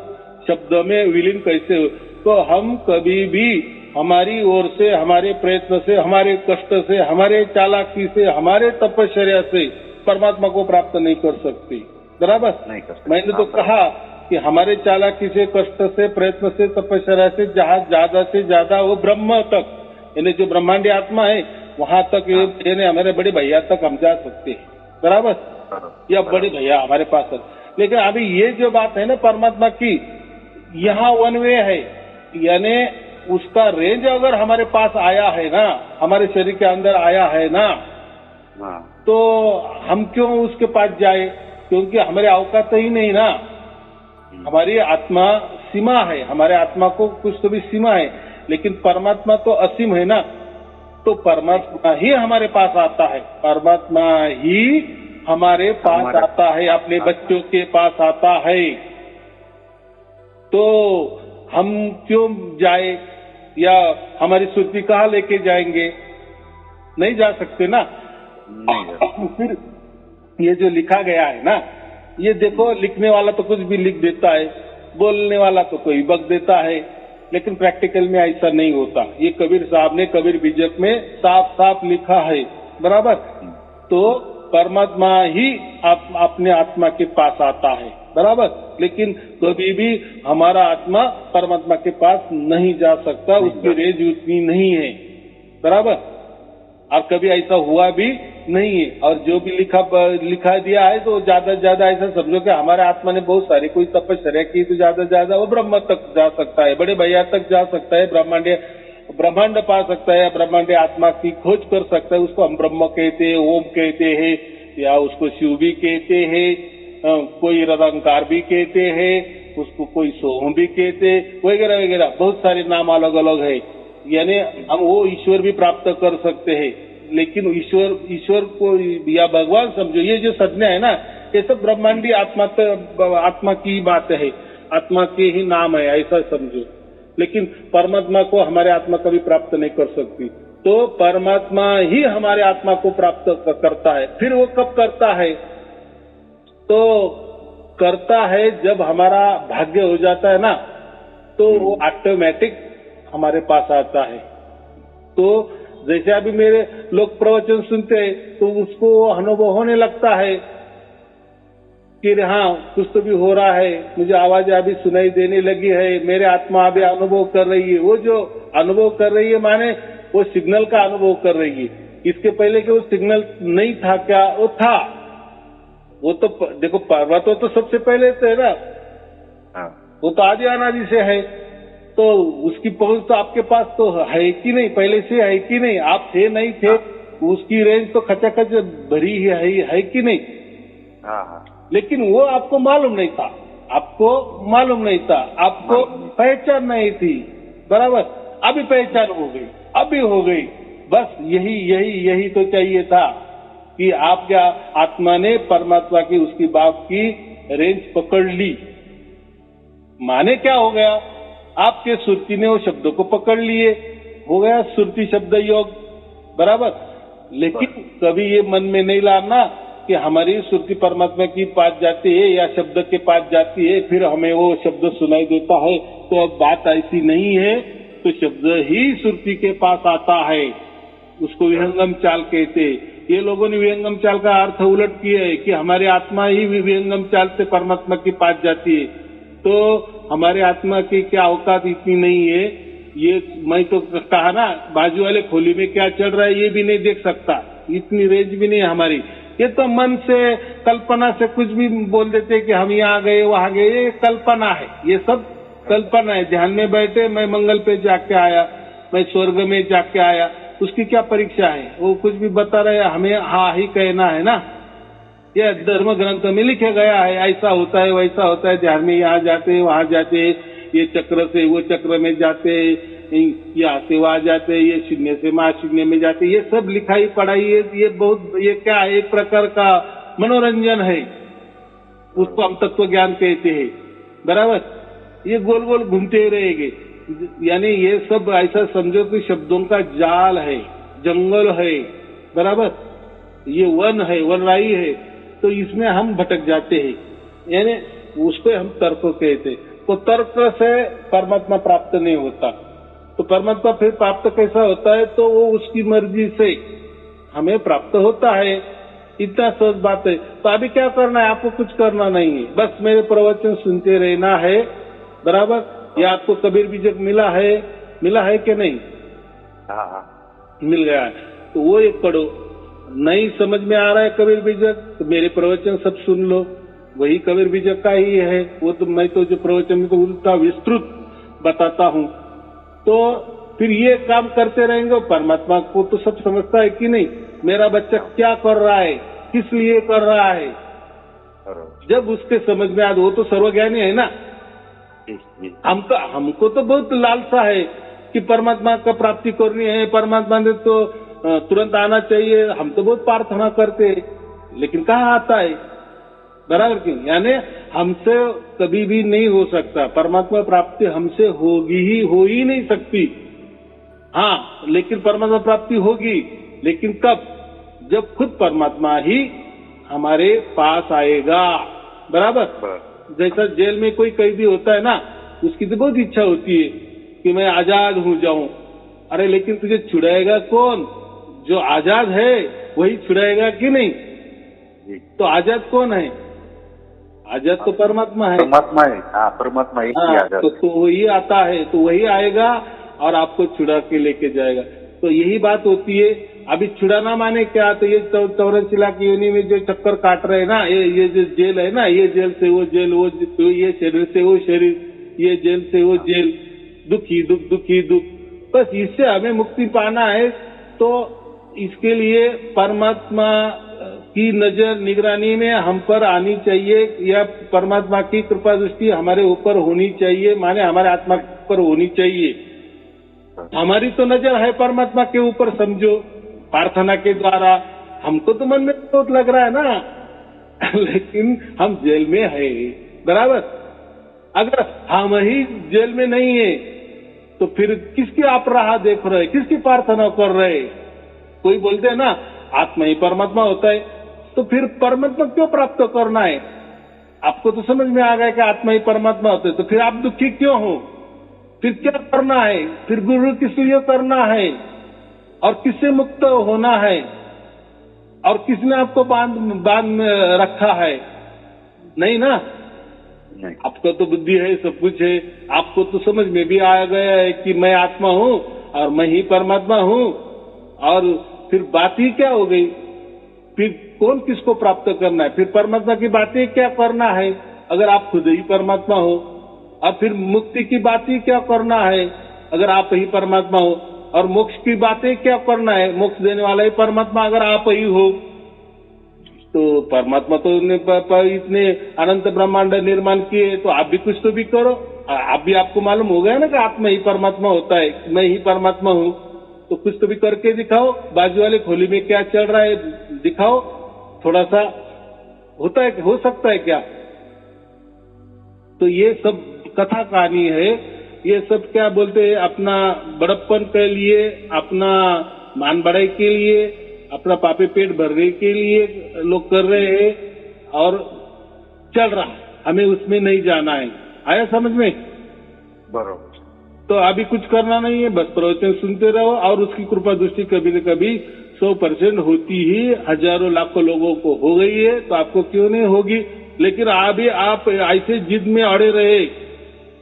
शब्द में विलीन कैसे हो? तो हम कभी भी हमारी ओर से, हमारे प्रयत्न से, हमारे कष्ट से, हमारे चालाकी से, हमारे तपश्चर्या से परमात्मा को प्राप्त नहीं कर सकते। बराबर नहीं कर सकते। मैंने तो कहा कि हमारे चालाकी से, कष्ट से, प्रयत्न से, तपश्चर्या से जहाँ ज्यादा से ज्यादा वो ब्रह्म तक, यानी जो ब्रह्मांडीय आत्मा है वहां तक, यानी हमारे बड़े भैया तक हम जा सकते हैं। बराबर, या बड़े भैया हमारे पास है। लेकिन अभी ये जो बात है ना परमात्मा की, यहाँ वन वे है, यानी उसका रेंज अगर हमारे पास आया है ना, हमारे शरीर के अंदर आया है ना, तो हम क्यों उसके पास जाए? क्योंकि हमारे औकात ही नहीं ना। हमारी आत्मा सीमा है, हमारे आत्मा को कुछ तो भी सीमा है, लेकिन परमात्मा तो असीम है ना। तो परमात्मा ही हमारे पास आता है, परमात्मा ही हमारे पास आता है, अपने बच्चों के पास आता है। तो हम क्यों जाए, या हमारी सुरती कहाँ लेके जाएंगे? नहीं जा सकते ना। फिर ये जो लिखा गया है ना, ये देखो, लिखने वाला तो कुछ भी लिख देता है, बोलने वाला तो कोई बक देता है, लेकिन प्रैक्टिकल में ऐसा नहीं होता। ये कबीर साहब ने कबीर बीजक में साफ साफ लिखा है। बराबर, तो परमात्मा ही अपने आत्मा के पास आता है। बराबर, लेकिन कभी भी हमारा आत्मा परमात्मा के पास नहीं जा सकता, उसकी रेंज उतनी नहीं है। बराबर, और कभी ऐसा हुआ भी नहीं है। और जो भी लिखा दिया है तो ज्यादा से ज्यादा ऐसा समझो कि हमारे आत्मा ने बहुत सारी कोई तपस्या की, तो ज्यादा से ज्यादा वो ब्रह्म तक जा सकता है, बड़े भैया तक जा सकता है, ब्रह्मांड पा सकता है, ब्रह्मांड आत्मा की खोज कर सकता है। उसको हम ब्रह्म कहते हैं, ओम कहते हैं, या उसको शिव भी कहते हैं, कोई निरंकार भी कहते हैं, उसको कोई सोम भी कहते हैं, वगैरह वगैरह बहुत सारे नाम अलग अलग है। यानी हम वो ईश्वर भी प्राप्त कर सकते हैं। लेकिन ईश्वर को या भगवान समझो, ये जो संज्ञा है ना, ये सब ब्रह्मांडी आत्मा की बात है, आत्मा के ही नाम है, ऐसा समझो। लेकिन परमात्मा को हमारे आत्मा कभी प्राप्त नहीं कर सकती। तो परमात्मा ही हमारे आत्मा को प्राप्त करता है। फिर वो कब करता है? तो करता है जब हमारा भाग्य हो जाता है ना, तो वो ऑटोमेटिक हमारे पास आता है। तो जैसे अभी मेरे लोग प्रवचन सुनते हैं तो उसको अनुभव होने लगता है कि हाँ, कुछ तो भी हो रहा है, मुझे आवाजें अभी सुनाई देने लगी है, मेरे आत्मा अभी अनुभव कर रही है। वो जो अनुभव कर रही है माने वो सिग्नल का अनुभव कर रही है। इसके पहले कि वो सिग्नल नहीं था क्या? वो था। वो तो देखो, पर्वत तो सबसे पहले से है ना, वो तो आदि अनादि से है, तो उसकी पहुंच तो आपके पास तो है कि नहीं, पहले से है कि नहीं? आप थे नहीं थे, उसकी रेंज तो खचाखच भरी है कि नहीं? लेकिन वो आपको मालूम नहीं था, आपको मालूम नहीं था, आपको पहचान नहीं थी। बराबर, अभी पहचान हो गई, अभी हो गई। बस यही तो चाहिए था कि आपका आत्मा ने परमात्मा की, उसकी बाप की रेंज पकड़ ली। माने क्या हो गया? आपके सुरती ने वो शब्दों को पकड़ लिए, हो गया सुरती शब्द योग। बराबर, लेकिन कभी ये मन में नहीं लाना कि हमारी सुरती परमात्मा की पास जाती है या शब्द के पास जाती है, फिर हमें वो शब्द सुनाई देता है। तो अब बात ऐसी नहीं है, तो शब्द ही सुरती के पास आता है, उसको विहंगम चाल कहते। ये लोगों ने विहंगम चाल का अर्थ उलट किया है कि हमारी आत्मा ही विहंगम चाल से परमात्मा के पास जाती है। तो हमारे आत्मा की क्या औकात इतनी नहीं है, ये मैं तो कहा ना, बाजू वाले खोली में क्या चल रहा है ये भी नहीं देख सकता, इतनी रेंज भी नहीं है हमारी। ये तो मन से कल्पना से कुछ भी बोल देते कि हम यहाँ गए वहां गए, ये कल्पना है, ये सब कल्पना है। ध्यान में बैठे मैं मंगल पे जाके आया, मैं स्वर्ग में जाके आया, उसकी क्या परीक्षा है? वो कुछ भी बता रहे, हमें हाँ ही कहना है ना। ये धर्म ग्रंथ में लिखा गया है, ऐसा होता है वैसा होता है, ध्यान में यहाँ जाते वहां जाते, ये चक्र से वो चक्र में जाते, यहाँ से वहां जाते, ये शून्य से महाशून्य में जाते, ये सब लिखाई पढ़ाई ये बहुत, ये क्या है, एक प्रकार का मनोरंजन है, उसको हम तत्व ज्ञान कहते हैं, बराबर। ये गोल गोल घूमते रहेंगे, यानी ये सब ऐसा समझो कि शब्दों का जाल है, जंगल है, बराबर, ये वन है, वनराई है, तो इसमें हम भटक जाते हैं, यानी उसको हम तर्क कहते। तो तर्क से परमात्मा प्राप्त नहीं होता, तो परमात्मा फिर प्राप्त कैसा होता है? तो वो उसकी मर्जी से हमें प्राप्त होता है, इतना सहज बात है। तो अभी क्या करना है? आपको कुछ करना नहीं है, बस मेरे प्रवचन सुनते रहना है, बराबर। या आपको कबीर बीजक मिला है कि नहीं? हाँ, मिल गया है, तो वो एक पढ़ो। नहीं समझ में आ रहा है कबीर बीजक, तो मेरे प्रवचन सब सुन लो, वही कबीर बीजक का ही है। वो तो मैं तो जो प्रवचन में तो उल्टा विस्तृत बताता हूँ। तो फिर ये काम करते रहेंगे, परमात्मा को तो सब समझता है कि नहीं, मेरा बच्चा क्या कर रहा है, किस लिए कर रहा है, जब उसके समझ में आ, वो तो सर्वज्ञानी है ना। हमको तो बहुत लालसा है कि परमात्मा का प्राप्ति करनी है, परमात्मा ने तो तुरंत आना चाहिए, हम तो बहुत प्रार्थना करते हैं, लेकिन कहाँ आता है, बराबर क्यों? यानी हमसे कभी भी नहीं हो सकता, परमात्मा प्राप्ति हमसे हो ही नहीं सकती। हाँ, लेकिन परमात्मा प्राप्ति होगी, लेकिन कब? जब खुद परमात्मा ही हमारे पास आएगा, बराबर। जैसा जेल में कोई कैदी होता है ना, उसकी तो बहुत इच्छा होती है कि मैं आजाद हो जाऊं। अरे लेकिन तुझे छुड़ाएगा कौन? जो आजाद है वही छुड़ाएगा कि नहीं? तो आजाद कौन है? आजाद तो परमात्मा है, परमात्मा है। हाँ, परमात्मा ही आजाद। तो वही आता है, तो वही आएगा और आपको छुड़ा के लेके जाएगा। तो यही बात होती है। अभी छुड़ाना माने क्या? तो ये 84 की योनि में जो चक्कर काट रहे हैं ना, ये जो जेल है ना, ये जेल से वो जेल, वो ये शरीर से वो शरीर, ये जेल से वो जेल, दुखी दुख, बस इससे हमें मुक्ति पाना है। तो इसके लिए परमात्मा की नजर निगरानी में हम पर आनी चाहिए, या परमात्मा की कृपा दृष्टि हमारे ऊपर होनी चाहिए, माने हमारे आत्मा पर होनी चाहिए। हमारी तो नजर है परमात्मा के ऊपर, समझो, प्रार्थना के द्वारा। हमको तो मन में चोट लग रहा है ना लेकिन हम जेल में है, बराबर। अगर हम ही जेल में नहीं है तो फिर किसकी आप राह देख रहे, किसकी प्रार्थना कर रहे? कोई बोलते हैं ना आत्मा ही परमात्मा होता है, तो फिर परमात्मा क्यों प्राप्त करना है? आपको तो समझ में आ गया कि आत्मा ही परमात्मा होता है, तो फिर आप दुखी क्यों हो? फिर क्या करना है? फिर गुरु किस लिए करना है, और किससे मुक्त होना है, और किसने आपको बांध रखा है? नहीं ना, नहीं। आपको तो बुद्धि है, सब कुछ है, आपको तो समझ में भी आ गया है कि मैं आत्मा हूँ और मैं ही परमात्मा हूँ। और फिर बात ही क्या हो गई? फिर कौन किसको प्राप्त करना है? फिर परमात्मा की बातें क्या करना है अगर आप खुद ही परमात्मा हो? और फिर मुक्ति की बात ही क्या करना है अगर आप ही परमात्मा हो? और मोक्ष की बातें क्या करना है? मोक्ष देने वाला ही परमात्मा अगर आप ही हो। तो परमात्मा तो इतने अनंत ब्रह्मांड निर्माण किए, तो आप भी कुछ तो भी करो। आप भी, आपको मालूम हो गया ना कि आत्मा ही परमात्मा होता है, मैं ही परमात्मा हूँ, तो कुछ तो भी करके दिखाओ। बाजू वाले खोली में क्या चल रहा है दिखाओ, थोड़ा सा होता है, हो सकता है क्या? तो ये सब कथा कहानी है, ये सब क्या बोलते हैं, अपना बड़प्पन के लिए, अपना मान बढ़ाई के लिए अपना पापे पेट भरने के लिए लोग कर रहे हैं और चल रहा है, हमें उसमें नहीं जाना है। आया समझ में? बरोबर। तो अभी कुछ करना नहीं है, बस प्रवचन सुनते रहो और उसकी कृपा दृष्टि कभी न कभी 100% होती ही हजारों लाखों लोगों को हो गई है, तो आपको क्यों नहीं होगी। लेकिन अभी आप ऐसे जिद में अड़े रहे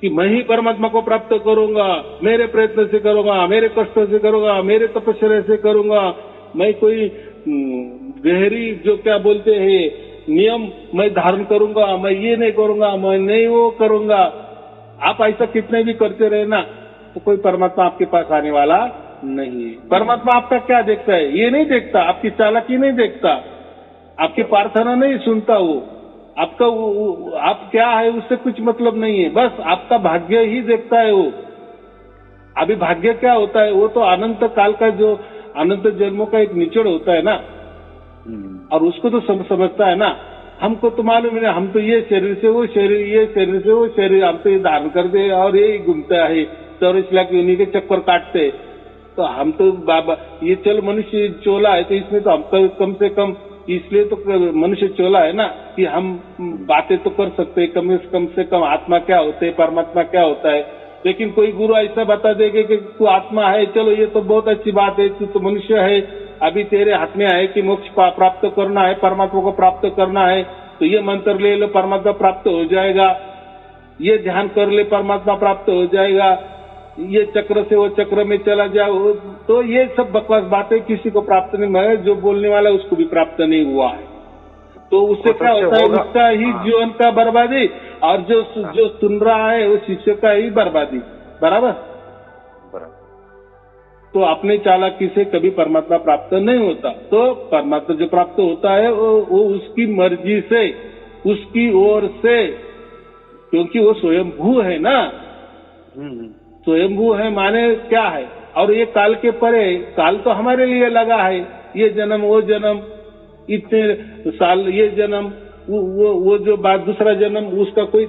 कि मैं ही परमात्मा को प्राप्त करूंगा, मेरे प्रयत्न से करूंगा, मेरे कष्ट से करूंगा, मेरे तपस्या से करूंगा, मैं कोई गहरी जो क्या बोलते हैं नियम मैं धारण करूंगा, मैं ये नहीं करूंगा, मैं नहीं वो करूंगा। आप ऐसा कितने भी करते रहे ना, तो कोई परमात्मा आपके पास आने वाला नहीं है। परमात्मा आपका क्या देखता है? ये नहीं देखता, आपकी चालाकी नहीं देखता, आपकी प्रार्थना नहीं सुनता, वो आपका आप क्या है उससे कुछ मतलब नहीं है, बस आपका भाग्य ही देखता है वो। अभी भाग्य क्या होता है? वो तो अनंत काल का जो अनंत जन्मों का एक निचोड़ होता है ना, और उसको तो समझता है ना। हमको तो मालूम है, हम तो ये शरीर से वो शरीर, ये शरीर से वो शरीर, हम तो ये धारण करते और ये घूमता है 24 लाख योनि के चक्कर काटते। तो हम तो बाबा ये चल मनुष्य चोला है, तो इसमें तो हम कम से कम इसलिए तो मनुष्य चोला है ना कि हम बातें तो कर सकते हैं, कम से कम आत्मा क्या होते है, परमात्मा क्या होता है। लेकिन कोई गुरु ऐसा बता देगा कि तू आत्मा है, चलो ये तो बहुत अच्छी बात है, तू तो मनुष्य है, अभी तेरे हाथ में है कि मोक्ष प्राप्त करना है, परमात्मा को प्राप्त करना है, तो ये मंत्र ले लो परमात्मा प्राप्त हो जाएगा, ये ध्यान कर ले परमात्मा प्राप्त हो जाएगा, ये चक्र से वो चक्र में चला जाओ। तो ये सब बकवास बातें किसी को प्राप्त नहीं हुआ है, जो बोलने वाला है उसको भी प्राप्त नहीं हुआ है। तो उससे क्या होता है, उसका ही जीवन का बर्बादी, और जो सुन रहा है वो शिष्य का ही बर्बादी। बराबर। तो अपने चालाकी से कभी परमात्मा प्राप्त नहीं होता। तो परमात्मा जो प्राप्त होता है वो उसकी मर्जी से, उसकी ओर से, क्योंकि वो स्वयंभू है ना। स्वयंभू है माने क्या है? और ये काल के परे, काल तो हमारे लिए लगा है, ये जन्म वो जन्म, इतने साल ये जन्म, वो जो बात दूसरा जन्म, उसका कोई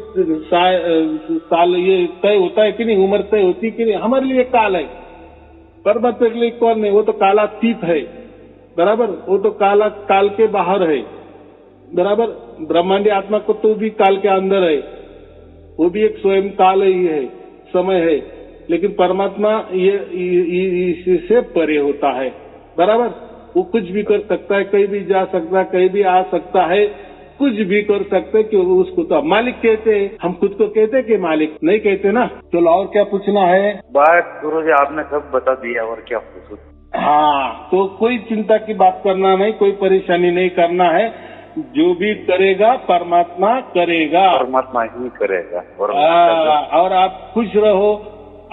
साल ये तय होता है कि नहीं, उम्र तय होती कि नहीं? हमारे लिए काल है, परमात्मा के लिए कौन नहीं, वो तो कालातीत है। बराबर। वो तो काल के बाहर है। बराबर। ब्रह्मांडी आत्मा को तो भी काल के अंदर है, वो भी एक स्वयं काल ही है, समय है। लेकिन परमात्मा ये इससे परे होता है। बराबर। वो कुछ भी कर सकता है, कहीं भी जा सकता है, कहीं भी आ सकता है, कुछ भी कर सकते, क्योंकि उसको तो मालिक कहते हैं। हम खुद को कहते कि मालिक नहीं कहते ना। चलो और क्या पूछना है? बात गुरुजी आपने सब बता दिया, और क्या पूछूं? हाँ, तो कोई चिंता की बात करना नहीं, कोई परेशानी नहीं करना है। जो भी करेगा परमात्मा करेगा, परमात्मा ही करेगा। और आप खुश रहो,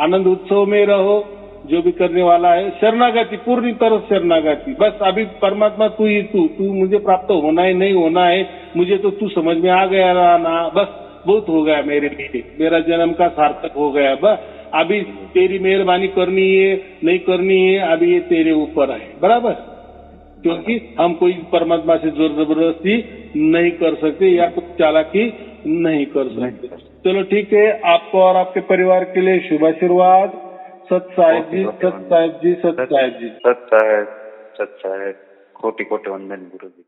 आनंद उत्सव में रहो। जो भी करने वाला है शरणागति, पूरी तरह शरणागति। बस अभी परमात्मा तू ही तू मुझे प्राप्त होना है, नहीं होना है, मुझे तो तू समझ में आ गया ना, बस बहुत हो गया मेरे लिए, मेरा जन्म का सार्थक हो गया। बस अभी तेरी मेहरबानी करनी है नहीं करनी है, अभी ये तेरे ऊपर है। बराबर। क्योंकि हम कोई परमात्मा से जोर जबरदस्ती नहीं कर सकते या कुछ चालाकी नहीं कर सकते। चलो ठीक है, आपको और आपके परिवार के लिए शुभ आशीर्वाद। सत साहेब जी, सत साहेब जी, सत साहेब जी, सत साहेब, कोटि कोटि वंदन गुरुजी।